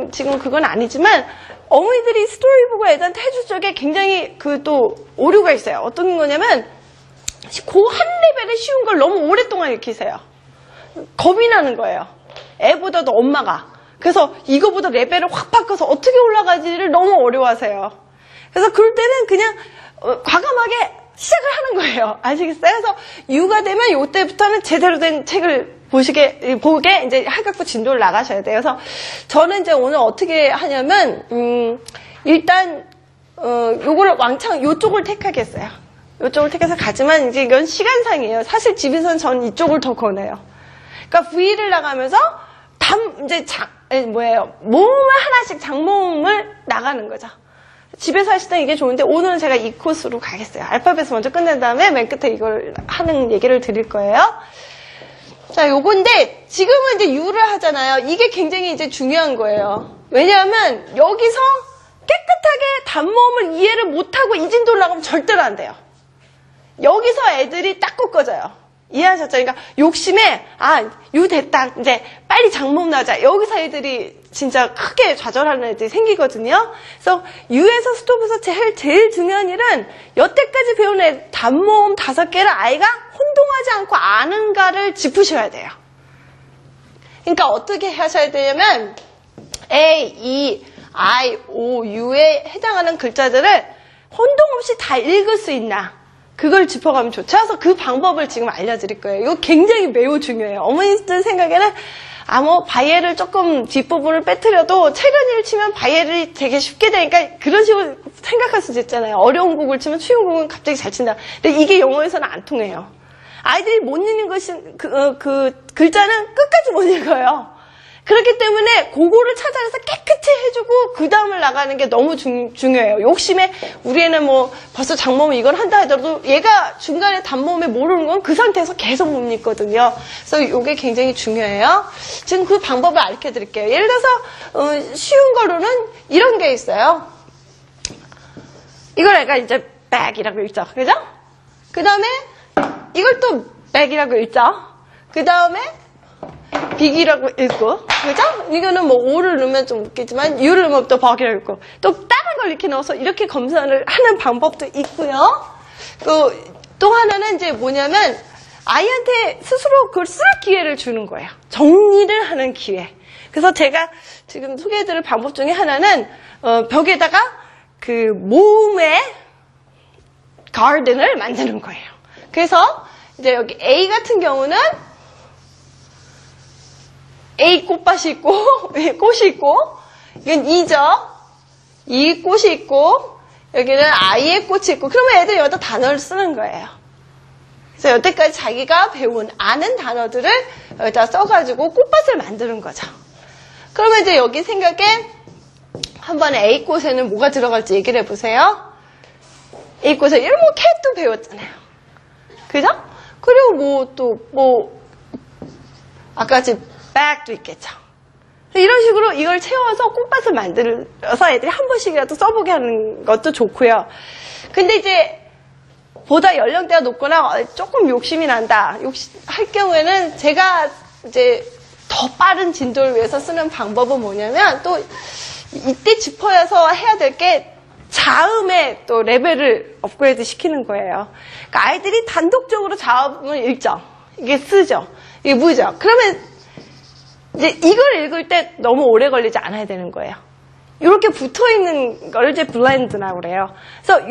하는 지금 그건 아니지만 어머니들이 스토리북을 애들한테 해줄 적에 굉장히 그 또 오류가 있어요. 어떤 거냐면 그 한 레벨의 쉬운 걸 너무 오랫동안 익히세요. 겁이 나는 거예요. 애보다도 엄마가. 그래서 이거보다 레벨을 확 바꿔서 어떻게 올라가지를 너무 어려워하세요. 그래서 그럴 때는 그냥 과감하게 시작을 하는 거예요. 아시겠어요? 그래서 유가 되면 이때부터는 제대로 된 책을 보게 이제 하갖고 진도를 나가셔야 돼요. 그래서 저는 이제 오늘 어떻게 하냐면 일단 요거를 왕창 요쪽을 택하겠어요. 요쪽을 택해서 가지만 이제 이건 시간상이에요. 사실 집에서는 전 이쪽을 더 권해요. 그러니까 V를 나가면서 이제 모음을 하나씩 장모음을 나가는 거죠. 집에서 하실 때 이게 좋은데 오늘은 제가 이 코스로 가겠어요. 알파벳을 먼저 끝낸 다음에 맨 끝에 이걸 하는 얘기를 드릴 거예요. 자, 요건데 지금은 이제 U를 하잖아요. 이게 굉장히 이제 중요한 거예요. 왜냐하면 여기서 깨끗하게 단모음을 이해를 못하고 이 진도를 나가면 절대로 안 돼요. 여기서 애들이 딱 꺾어져요. 이해하셨죠? 그러니까 욕심에 U 됐다. 이제 빨리 장모음 나자. 여기서 애들이 진짜 크게 좌절하는 애들이 생기거든요. 그래서 U에서 스톱에서 제일 중요한 일은 여태까지 배운 단모음 5개를 아이가 혼동하지 않고 아는가를 짚으셔야 돼요. 그러니까 어떻게 하셔야 되냐면 A, E, I, O, U에 해당하는 글자들을 혼동 없이 다 읽을 수 있나 그걸 짚어가면 좋죠. 그래서 그 방법을 지금 알려드릴 거예요. 이거 굉장히 매우 중요해요. 어머니들 생각에는 바이엘을 조금 뒷부분을 빼뜨려도 체르니를 치면 바이엘이 되게 쉽게 되니까 그런 식으로 생각할 수도 있잖아요. 어려운 곡을 치면 쉬운 곡은 갑자기 잘 친다. 근데 이게 영어에서는 안 통해요. 아이들이 못 읽는 것이 그 글자는 끝까지 못 읽어요. 그렇기 때문에 그거를 찾아내서 깨끗이 해주고 그 다음을 나가는 게 너무 중요해요. 욕심에 우리 애는 벌써 장모음 이걸 한다 하더라도 얘가 중간에 단모음에 모르는 건 그 상태에서 계속 못 읽거든요. 그래서 이게 굉장히 중요해요. 지금 그 방법을 알려 드릴게요. 예를 들어서 쉬운 거로는 이런 게 있어요. 이걸 애가 이제 백이라고 읽죠. 그죠? 그 다음에 이걸 또 백이라고 읽죠. 그 다음에 빅이라고 읽고, 그죠? 이거는 O를 넣으면 좀 웃기지만, U를 넣으면 또 벅이라고 읽고, 또 다른 걸 이렇게 넣어서 이렇게 검사를 하는 방법도 있고요. 또 하나는 이제 뭐냐면, 아이한테 스스로 그걸 쓸 기회를 주는 거예요. 정리를 하는 기회. 그래서 제가 지금 소개해드릴 방법 중에 하나는, 벽에다가 그 모음의 가든을 만드는 거예요. 그래서 이제 여기 A 같은 경우는 A 꽃밭이 있고, 꽃이 있고, 이건 E죠. E 꽃이 있고, 여기는 I의 꽃이 있고, 그러면 애들이 여기다 단어를 쓰는 거예요. 그래서 여태까지 자기가 배운, 아는 단어들을 여기다 써가지고 꽃밭을 만드는 거죠. 그러면 이제 여기 생각에 한번 A 꽃에는 뭐가 들어갈지 얘기를 해보세요. A 꽃에 이런 캣도 배웠잖아요. 그죠? 그리고 아까 같이 back도 있겠죠. 이런 식으로 이걸 채워서 꽃밭을 만들어서 애들이 한 번씩이라도 써보게 하는 것도 좋고요. 근데 이제 보다 연령대가 높거나 조금 욕심이 난다 할 경우에는 제가 이제 더 빠른 진도를 위해서 쓰는 방법은 뭐냐면 또 이때 짚어서 해야 될 게 자음의 또 레벨을 업그레이드 시키는 거예요. 그러니까 아이들이 단독적으로 자음을 읽죠. 이게 쓰죠. 이게 무죠. 그러면 이제 이걸 읽을 때 너무 오래 걸리지 않아야 되는 거예요. 이렇게 붙어 있는 걸 이제 블렌드라고 그래요. 그래서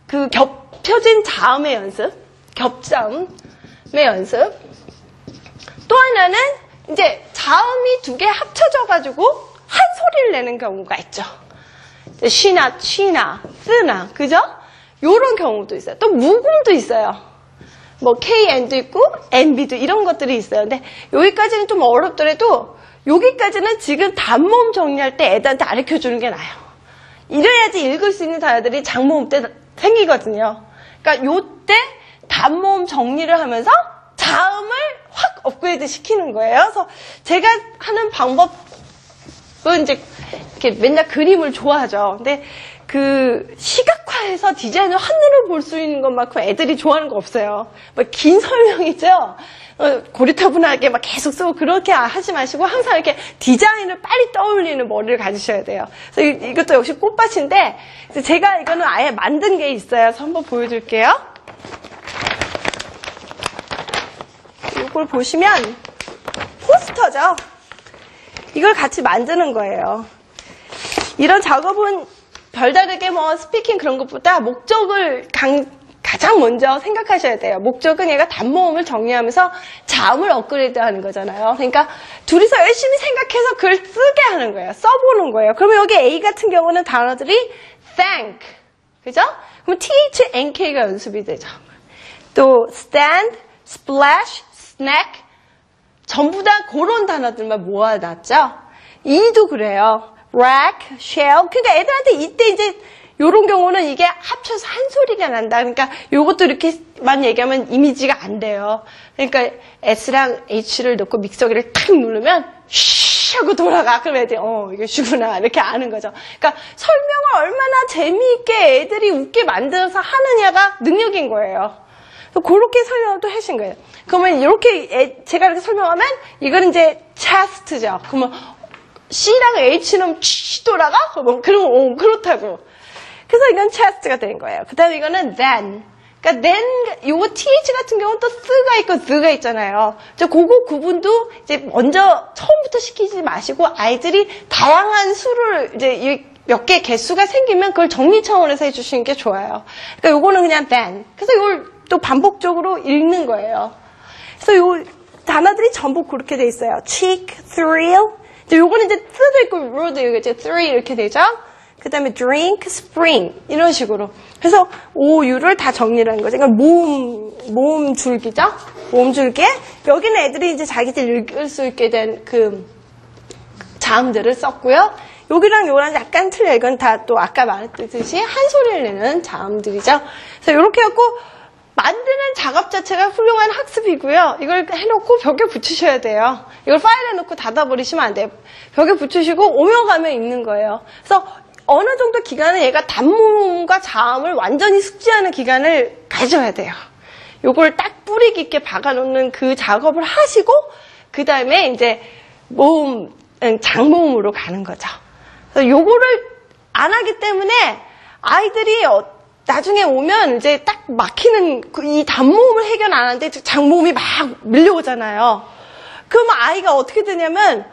그 겹쳐진 자음의 연습, 겹자음의 연습. 또 하나는 이제 자음이 2개 합쳐져가지고 한 소리를 내는 경우가 있죠. 쉬나, 취나, 쓰나, 그죠? 요런 경우도 있어요. 또 무음도 있어요. KN도 있고, NB도 이런 것들이 있어요. 근데 여기까지는 좀 어렵더라도, 여기까지는 지금 단모음 정리할 때 애들한테 가르쳐 주는 게 나아요. 이래야지 읽을 수 있는 단어들이 장모음 때 생기거든요. 그러니까 요때 단모음 정리를 하면서 자음을 확 업그레이드 시키는 거예요. 그래서 제가 하는 방법은 이제 이렇게 맨날 그림을 좋아하죠. 근데 그 시각화해서 디자인을 한눈으로 볼 수 있는 것만큼 애들이 좋아하는 거 없어요. 긴 설명이죠. 고리타분하게 막 계속 쓰고 그렇게 하지 마시고 항상 이렇게 디자인을 빨리 떠올리는 머리를 가지셔야 돼요. 그래서 이것도 역시 꽃밭인데 제가 이거는 아예 만든 게 있어요. 그래서 한번 보여드릴게요. 이걸 보시면 포스터죠. 이걸 같이 만드는 거예요. 이런 작업은 별다르게 뭐 스피킹 그런 것보다 목적을 가장 먼저 생각하셔야 돼요. 목적은 얘가 단모음을 정리하면서 자음을 업그레이드하는 거잖아요. 그러니까 둘이서 열심히 생각해서 글을 쓰게 하는 거예요. 써보는 거예요. 그러면 여기 A 같은 경우는 단어들이 thank, 그죠? 그럼 THNK가 연습이 되죠. 또 stand, splash, snack 전부 다 그런 단어들만 모아놨죠. E도 그래요. rack, shell. 그러니까 애들한테 이때 이제 요런 경우는 이게 합쳐서 한 소리가 난다. 그러니까 요것도 이렇게만 얘기하면 이미지가 안 돼요. 그러니까 S랑 H를 넣고 믹서기를 탁 누르면 쉬 하고 돌아가. 그럼 애들이 이게 쉬구나 이렇게 아는 거죠. 그러니까 설명을 얼마나 재미있게 애들이 웃게 만들어서 하느냐가 능력인 거예요. 그렇게 설명을 또 하신 거예요. 그러면 이렇게 제가 이렇게 설명하면 이거는 이제 chest죠. 그러면 C랑 H는 쉬 돌아가? 그러면 그렇다고. 그래서 이건 chest가 되는 거예요. 그 다음에 이거는 then. 그러니까 then, 요거 th 같은 경우는 또 th가 있고 the가 있잖아요. 그거 구분도 이제 먼저 처음부터 시키지 마시고 아이들이 다양한 수를 이제 몇 개 개수가 생기면 그걸 정리 차원에서 해주시는 게 좋아요. 그러니까 요거는 그냥 then. 그래서 이걸 또 반복적으로 읽는 거예요. 그래서 요 단어들이 전부 그렇게 돼 있어요. cheek, thrill. 요거는 이제 th도 있고 ro도 이제 three 이렇게 되죠. 그 다음에 drink, spring 이런 식으로. 그래서 OU를 다 정리를 하는 거죠. 그러니까 모음 줄기죠. 모음 줄기에 여기는 애들이 이제 자기들 읽을 수 있게 된 그 자음들을 썼고요. 여기랑 요랑 약간 틀려요. 이건 다 또 아까 말했듯이 한 소리를 내는 자음들이죠. 그래서 이렇게 해갖고 만드는 작업 자체가 훌륭한 학습이고요. 이걸 해놓고 벽에 붙이셔야 돼요. 이걸 파일에 넣고 닫아버리시면 안 돼요. 벽에 붙이시고 오면 가면 읽는 거예요. 그래서 어느 정도 기간은 얘가 단모음과 자음을 완전히 숙지하는 기간을 가져야 돼요. 요걸 딱 뿌리 깊게 박아놓는 그 작업을 하시고 그 다음에 이제 장모음으로 가는 거죠. 그래서 요거를 안 하기 때문에 아이들이 나중에 오면 이제 딱 막히는 이 단모음을 해결 안 하는데 장모음이 막 밀려오잖아요. 그러면 아이가 어떻게 되냐면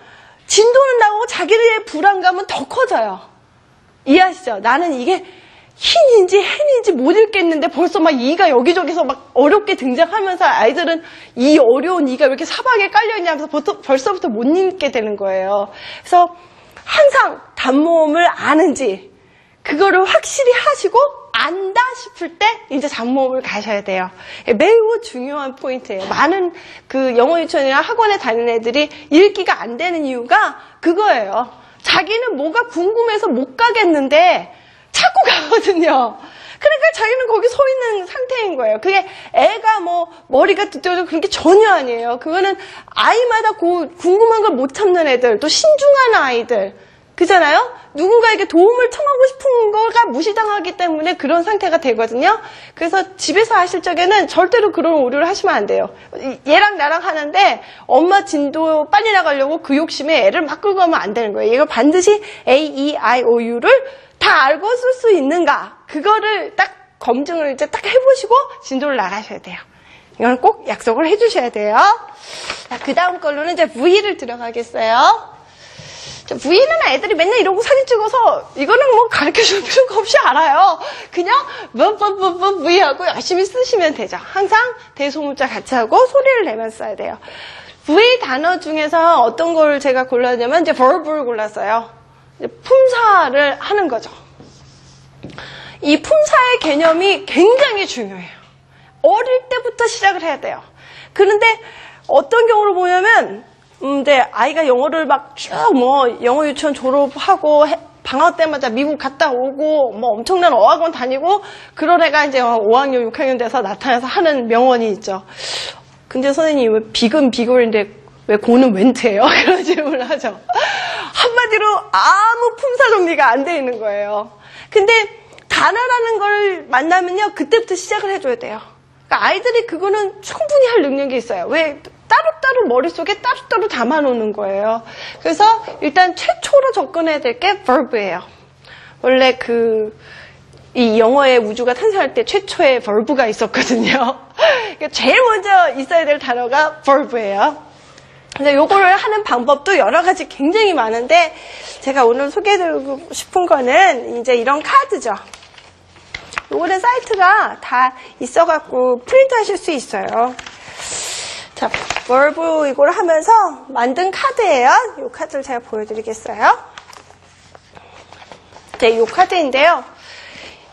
진도는 나오고 자기의 불안감은 더 커져요. 이해하시죠? 나는 이게 흰인지 햇인지 못 읽겠는데 벌써 막 이가 여기저기서 막 어렵게 등장하면서 아이들은 이 어려운 이가 왜 이렇게 사방에 깔려있냐면서 벌써부터 못 읽게 되는 거예요. 그래서 항상 단모음을 아는지 그거를 확실히 하시고 안다 싶을 때 이제 장모음을 가셔야 돼요. 매우 중요한 포인트예요. 많은 그 영어 유치원이나 학원에 다니는 애들이 읽기가 안 되는 이유가 그거예요. 자기는 뭐가 궁금해서 못 가겠는데 자꾸 가거든요. 그러니까 자기는 거기 서 있는 상태인 거예요. 그게 애가 뭐 머리가 두터워서 그런 게 전혀 아니에요. 그거는 아이마다 궁금한 걸 못 참는 애들, 또 신중한 아이들, 그잖아요? 누군가에게 도움을 청하고 싶은 거가 무시당하기 때문에 그런 상태가 되거든요. 그래서 집에서 하실 적에는 절대로 그런 오류를 하시면 안 돼요. 얘랑 나랑 하는데 엄마 진도 빨리 나가려고 그 욕심에 애를 막 끌고 가면 안 되는 거예요. 이거 반드시 A, E, I, O, U를 다 알고 쓸 수 있는가, 그거를 딱 검증을 이제 딱 해보시고 진도를 나가셔야 돼요. 이건 꼭 약속을 해주셔야 돼요. 자, 그 다음 걸로는 이제 V를 들어가겠어요. V는 애들이 맨날 이러고 사진 찍어서 이거는 뭐 가르쳐줄 필요가 없이 알아요. 그냥 V하고 열심히 쓰시면 되죠. 항상 대소문자 같이 하고 소리를 내면서 써야 돼요. V 단어 중에서 어떤 걸 제가 골랐냐면 이제 verb를 골랐어요. 이제 품사를 하는 거죠. 이 품사의 개념이 굉장히 중요해요. 어릴 때부터 시작을 해야 돼요. 그런데 어떤 경우를 보냐면 근데 아이가 영어를 막 쭉 영어 유치원 졸업하고 방학 때마다 미국 갔다 오고 뭐 엄청난 어학원 다니고 그런 애가 이제 5학년, 6학년 돼서 나타나서 하는 명언이 있죠. 근데 선생님 왜 비근 비글인데 왜 고는 웬트예요? 그런 질문을 하죠. 한마디로 아무 품사 정리가 안 돼 있는 거예요. 근데 단어라는 걸 만나면요 그때부터 시작을 해줘야 돼요. 그러니까 아이들이 그거는 충분히 할 능력이 있어요. 왜 따로따로 머릿속에 따로따로 담아놓는 거예요. 그래서 일단 최초로 접근해야 될 게 verb예요. 원래 이 영어의 우주가 탄생할 때 최초의 verb가 있었거든요. 제일 먼저 있어야 될 단어가 verb예요. 근데 요거를 하는 방법도 여러 가지 굉장히 많은데 제가 오늘 소개해드리고 싶은 거는 이제 이런 카드죠. 요거는 사이트가 다 있어갖고 프린트 하실 수 있어요. 자, verb 이걸 하면서 만든 카드예요. 요 카드를 제가 보여드리겠어요. 네, 요 카드인데요.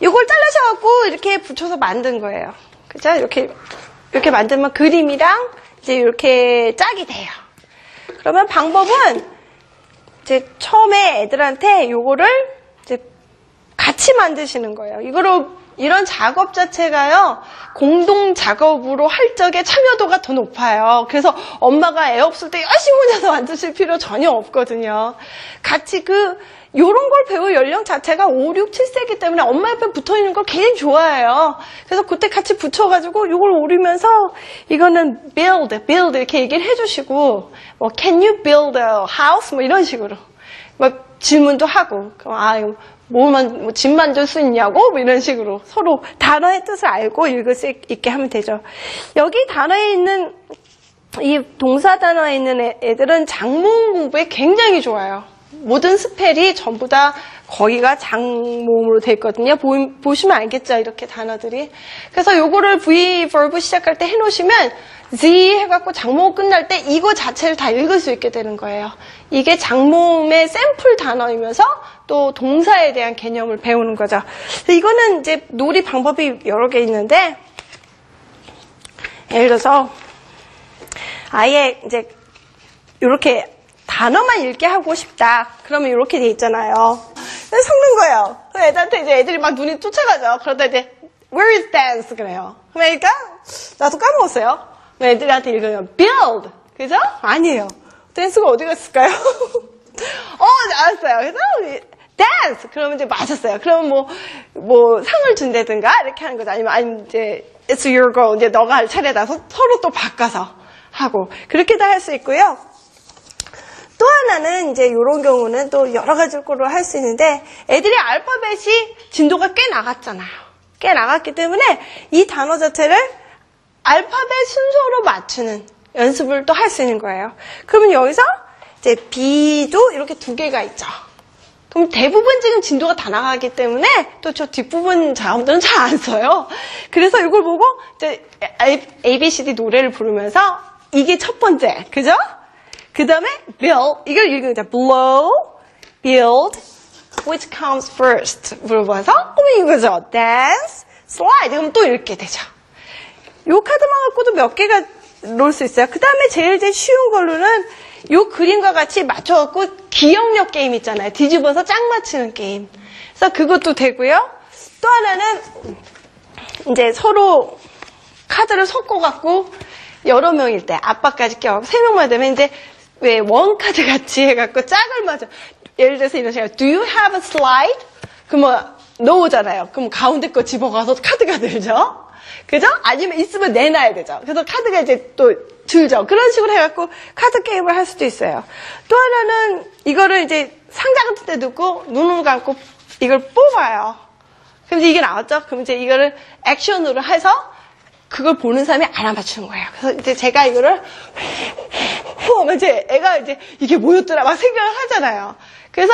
요걸 잘라셔갖고 이렇게 붙여서 만든 거예요. 그죠? 이렇게 만들면 그림이랑 이제 이렇게 짝이 돼요. 그러면 방법은 이제 처음에 애들한테 요거를 이제 같이 만드시는 거예요. 이런 작업 자체가요, 공동 작업으로 할 적에 참여도가 더 높아요. 그래서 엄마가 애 없을 때 열심히 혼자서 만드실 필요 전혀 없거든요. 같이 요런 걸 배울 연령 자체가 5, 6, 7세기 때문에 엄마 옆에 붙어 있는 걸 굉장히 좋아해요. 그래서 그때 같이 붙여가지고 이걸 오리면서 이거는 build 이렇게 얘기를 해주시고, can you build a house? 이런 식으로. 질문도 하고, 집 만들 수 있냐고? 이런 식으로 서로 단어의 뜻을 알고 읽을 수 있게 하면 되죠. 여기 단어에 있는, 이 동사 단어에 있는 애들은 장모음 공부에 굉장히 좋아요. 모든 스펠이 전부 다 거기가 장모음으로 돼 있거든요. 보시면 알겠죠? 이렇게 단어들이. 그래서 요거를 verb 시작할 때 해놓으시면 Z 해갖고 장모음 끝날 때 이거 자체를 다 읽을 수 있게 되는 거예요. 이게 장모음의 샘플 단어이면서 또 동사에 대한 개념을 배우는 거죠. 이거는 이제 놀이 방법이 여러 개 있는데, 예를 들어서 아예 이제 이렇게 단어만 읽게 하고 싶다. 그러면 이렇게 돼 있잖아요. 섞는 거예요. 애들한테 이제 애들이 막 눈이 쫓아가죠. 그러다 이제 Where is dance? 그래요. 그러니까 나도 까먹었어요. 애들한테 읽으면 build. 그죠? 아니에요. 댄스가 어디 갔을까요? 알았어요. 그래서 dance. 그러면 이제 맞았어요. 그러면 뭐 상을 준다든가 이렇게 하는 거죠. 아니면 이제 it's your go. 이제 너가 할 차례다. 서로 또 바꿔서 하고 그렇게도 할 수 있고요. 또 하나는 이제 이런 경우는 또 여러 가지 거로 할 수 있는데 애들이 알파벳이 진도가 꽤 나갔잖아요. 꽤 나갔기 때문에 이 단어 자체를 알파벳 순서로 맞추는 연습을 또 할 수 있는 거예요. 그러면 여기서 이제 B도 이렇게 두 개가 있죠. 그럼 대부분 지금 진도가 다 나가기 때문에 또 저 뒷부분 작업들은 잘 안 써요. 그래서 이걸 보고 이제 ABCD 노래를 부르면서 이게 첫 번째, 그죠? 그 다음에 build, 이걸 읽으면 돼. blow, build, which comes first 물어봐서 이거죠. dance, slide, 그럼 또 읽게 되죠. 요 카드만 갖고도 몇 개가 놓을 수 있어요. 그 다음에 제일 쉬운 걸로는 요 그림과 같이 맞춰갖고 기억력 게임 있잖아요. 뒤집어서 짝 맞추는 게임. 그래서 그것도 되고요. 또 하나는 이제 서로 카드를 섞어갖고 여러 명일 때 아빠까지 껴갖고 3명만 되면 이제 왜 원카드 같이 해갖고 짝을 맞아. 예를 들어서 이런 식으로 Do you have a slide? 그러면 넣오잖아요. 그럼 가운데 거 집어가서 카드가 들죠. 그죠? 아니면 있으면 내놔야 되죠. 그래서 카드가 이제 또 들죠. 그런 식으로 해갖고 카드 게임을 할 수도 있어요. 또 하나는 이거를 이제 상자 같은 데 두고 눈을 감고 이걸 뽑아요. 그럼 이게 나왔죠? 그럼 이제 이거를 액션으로 해서 그걸 보는 사람이 알아맞추는 거예요. 그래서 이제 제가 이거를 하면 이제 애가 이제 이게 뭐였더라 막 생각을 하잖아요. 그래서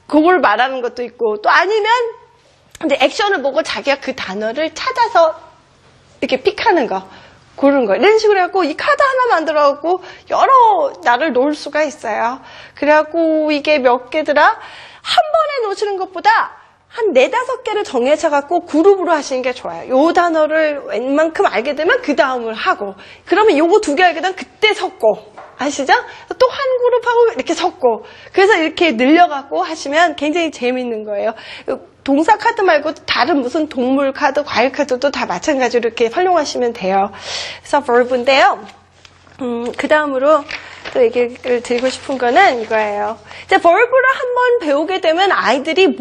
그걸 말하는 것도 있고 또 아니면 이제 액션을 보고 자기가 그 단어를 찾아서 이렇게 픽하는 거, 고르는 거. 이런 식으로 해갖고 이 카드 하나 만들어갖고 여러 날을 놓을 수가 있어요. 그래갖고 이게 몇 개더라? 한 번에 놓으시는 것보다 한 4-5개를 정해져갖고 그룹으로 하시는 게 좋아요. 요 단어를 웬만큼 알게 되면 그 다음을 하고, 그러면 요거 2개 알게 되면 그때 섞고, 아시죠? 또 한 그룹하고 이렇게 섞고, 그래서 이렇게 늘려갖고 하시면 굉장히 재밌는 거예요. 동사 카드 말고 다른 무슨 동물 카드, 과일 카드도 다 마찬가지로 이렇게 활용하시면 돼요. 그래서 verb인데요. 그 다음으로 또 얘기를 드리고 싶은 거는 이거예요. 이제 verb를 한번 배우게 되면 아이들이